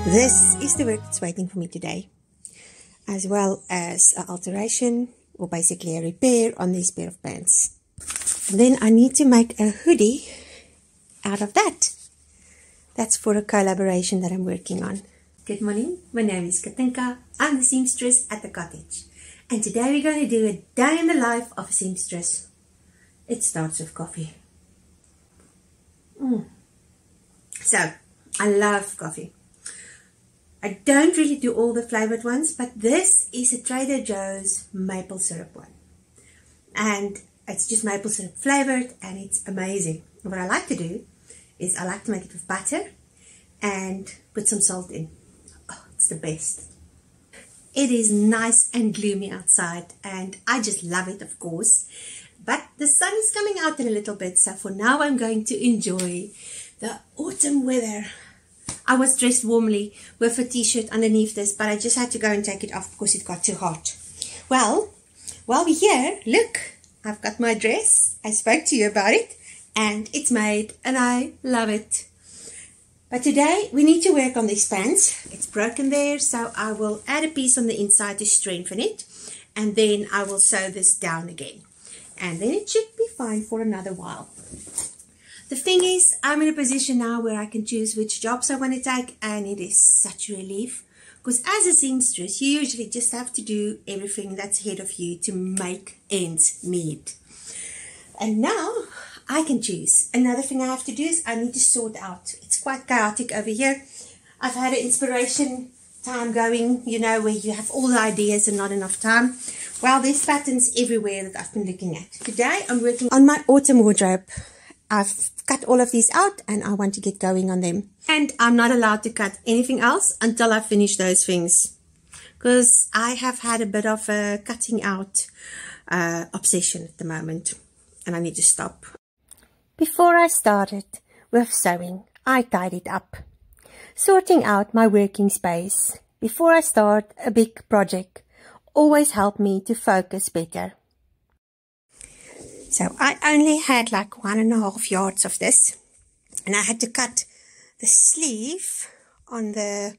This is the work that's waiting for me today, as well as an alteration, or basically a repair on this pair of pants. And then I need to make a hoodie out of that. That's for a collaboration that I'm working on. Good morning, my name is Katinka. I'm the seamstress at the cottage. And today we're going to do a day in the life of a seamstress. It starts with coffee. So, I love coffee. I don't really do all the flavored ones, but this is a Trader Joe's maple syrup one. And it's just maple syrup flavored and it's amazing. What I like to do is I like to make it with butter and put some salt in. Oh, it's the best. It is nice and gloomy outside and I just love it, of course. But the sun is coming out in a little bit, so for now I'm going to enjoy the autumn weather. I was dressed warmly with a t-shirt underneath this, but I just had to go and take it off because it got too hot. Well, while we're here, look, I've got my dress. I spoke to you about it and it's made and I love it. But today we need to work on these pants. It's broken there, so I will add a piece on the inside to strengthen it, and then I will sew this down again. And then it should be fine for another while. The thing is, I'm in a position now where I can choose which jobs I want to take, and it is such a relief. Because as a seamstress, you usually just have to do everything that's ahead of you to make ends meet. And now I can choose. Another thing I have to do is I need to sort out. It's quite chaotic over here. I've had an inspiration time going, you know, where you have all the ideas and not enough time. Well, there's patterns everywhere that I've been looking at. Today I'm working on my autumn wardrobe. I've cut all of these out and I want to get going on them. And I'm not allowed to cut anything else until I finish those things. Because I have had a bit of a cutting out obsession at the moment. And I need to stop. Before I started with sewing, I tidied up. Sorting out my working space before I start a big project always helped me to focus better. So I only had like 1.5 yards of this, and I had to cut the sleeve on the,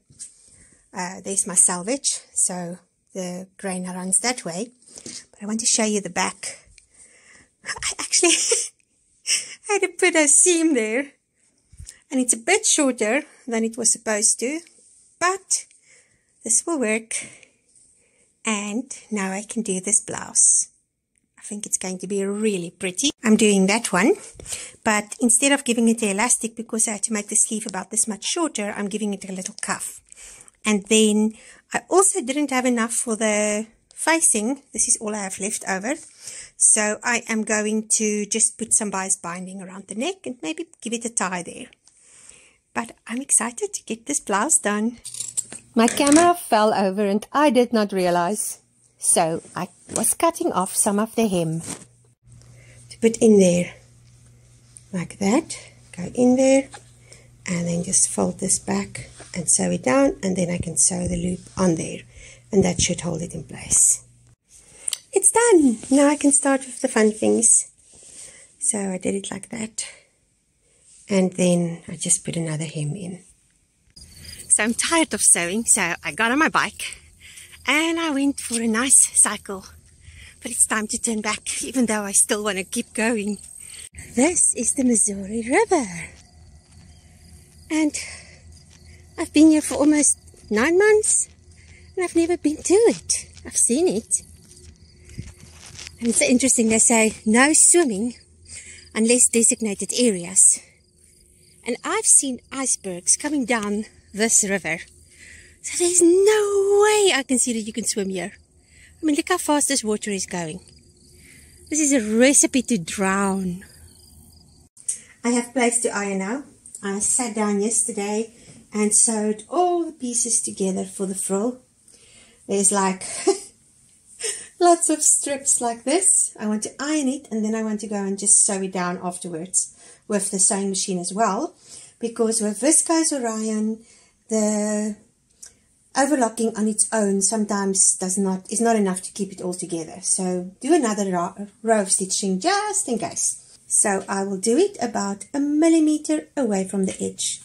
there's my selvage, so the grain runs that way, but I want to show you the back. I actually had to put a seam there, and it's a bit shorter than it was supposed to, but this will work, and now I can do this blouse. I think it's going to be really pretty. I'm doing that one, but instead of giving it the elastic, because I had to make the sleeve about this much shorter, I'm giving it a little cuff. And then I also didn't have enough for the facing. This is all I have left over. So I am going to just put some bias binding around the neck and maybe give it a tie there. But I'm excited to get this blouse done. My camera fell over and I did not realize. So I was cutting off some of the hem to put in there like that. Go in there and then just fold this back and sew it down, and then I can sew the loop on there, and that should hold it in place. It's done. Now I can start with the fun things. So I did it like that, and then I just put another hem in. So I'm tired of sewing, so I got on my bike and I went for a nice cycle. But it's time to turn back, even though I still want to keep going. This is the Missouri River. And I've been here for almost 9 months. And I've never been to it. I've seen it. And it's interesting, they say no swimming unless designated areas. And I've seen icebergs coming down this river. So there's no way I can see that you can swim here. I mean, look how fast this water is going. This is a recipe to drown. I have place to iron now. I sat down yesterday and sewed all the pieces together for the frill. There's like lots of strips like this. I want to iron it, and then I want to go and just sew it down afterwards with the sewing machine as well. Because with viscose or iron, the overlocking on its own sometimes is not enough to keep it all together. So do another row of stitching just in case. So I will do it about 1 millimeter away from the edge.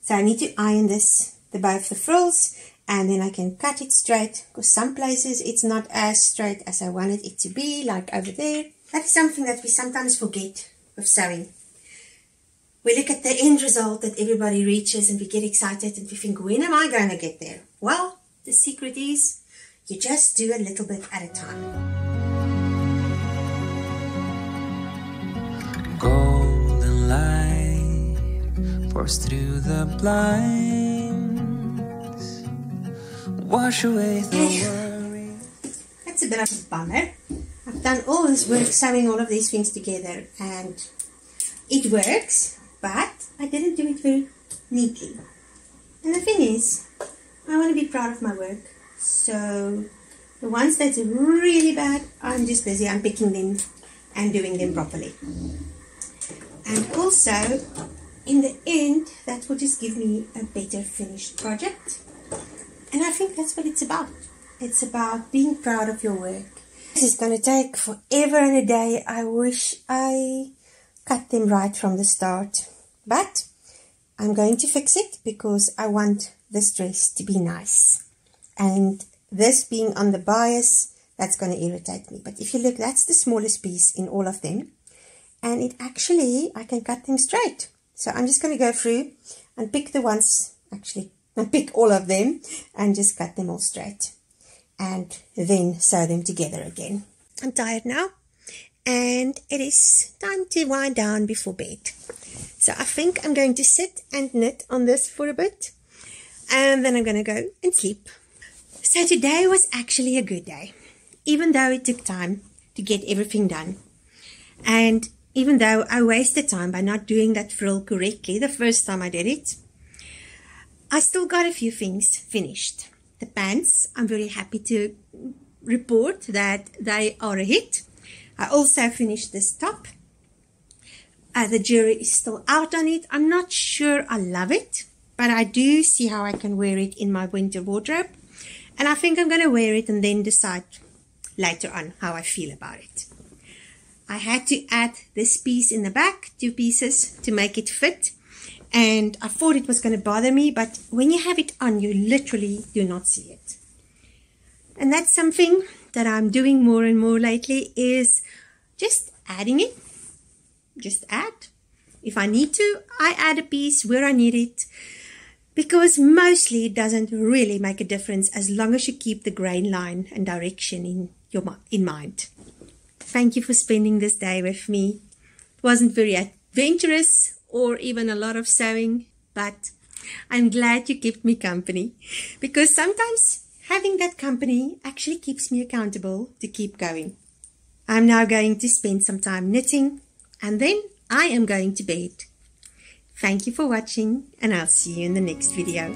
So I need to iron this both the frills, and then I can cut it straight, because some places it's not as straight as I wanted it to be, like over there. That is something that we sometimes forget with sewing. We look at the end result that everybody reaches and we get excited and we think, when am I going to get there? Well, the secret is you just do a little bit at a time. Golden light pours through the blinds, wash away the worry. That's a bit of a bummer. I've done all this work sewing all of these things together and it works, but I didn't do it very neatly. And the thing is, I want to be proud of my work. So the ones that's really bad, I'm just busy unpicking them and doing them properly. And also, in the end, that will just give me a better finished project. And I think that's what it's about. It's about being proud of your work. This is going to take forever and a day. I wish I cut them right from the start. But I'm going to fix it because I want this dress to be nice. And this being on the bias, that's going to irritate me. But if you look, that's the smallest piece in all of them. And it actually, I can cut them straight. So I'm just going to go through and pick the ones, actually, I pick all of them and just cut them all straight. And then sew them together again. I'm tired now. And it is time to wind down before bed. So I think I'm going to sit and knit on this for a bit. And then I'm going to go and sleep. So today was actually a good day. Even though it took time to get everything done. And even though I wasted time by not doing that frill correctly the first time I did it, I still got a few things finished. The pants, I'm very happy to report that they are a hit. I also finished this top. The jury is still out on it. I'm not sure I love it, but I do see how I can wear it in my winter wardrobe. And I think I'm going to wear it and then decide later on how I feel about it. I had to add this piece in the back, 2 pieces, to make it fit. And I thought it was going to bother me, but when you have it on, you literally do not see it. And that's something that I'm doing more and more lately, is just adding it. Just add. If I need to, I add a piece where I need it, because mostly it doesn't really make a difference as long as you keep the grain line and direction in mind. Thank you for spending this day with me. It wasn't very adventurous or even a lot of sewing, but I'm glad you kept me company, because sometimes having that company actually keeps me accountable to keep going. I'm now going to spend some time knitting, and then I am going to bed. Thank you for watching, and I'll see you in the next video.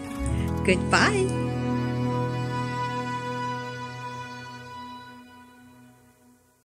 Goodbye.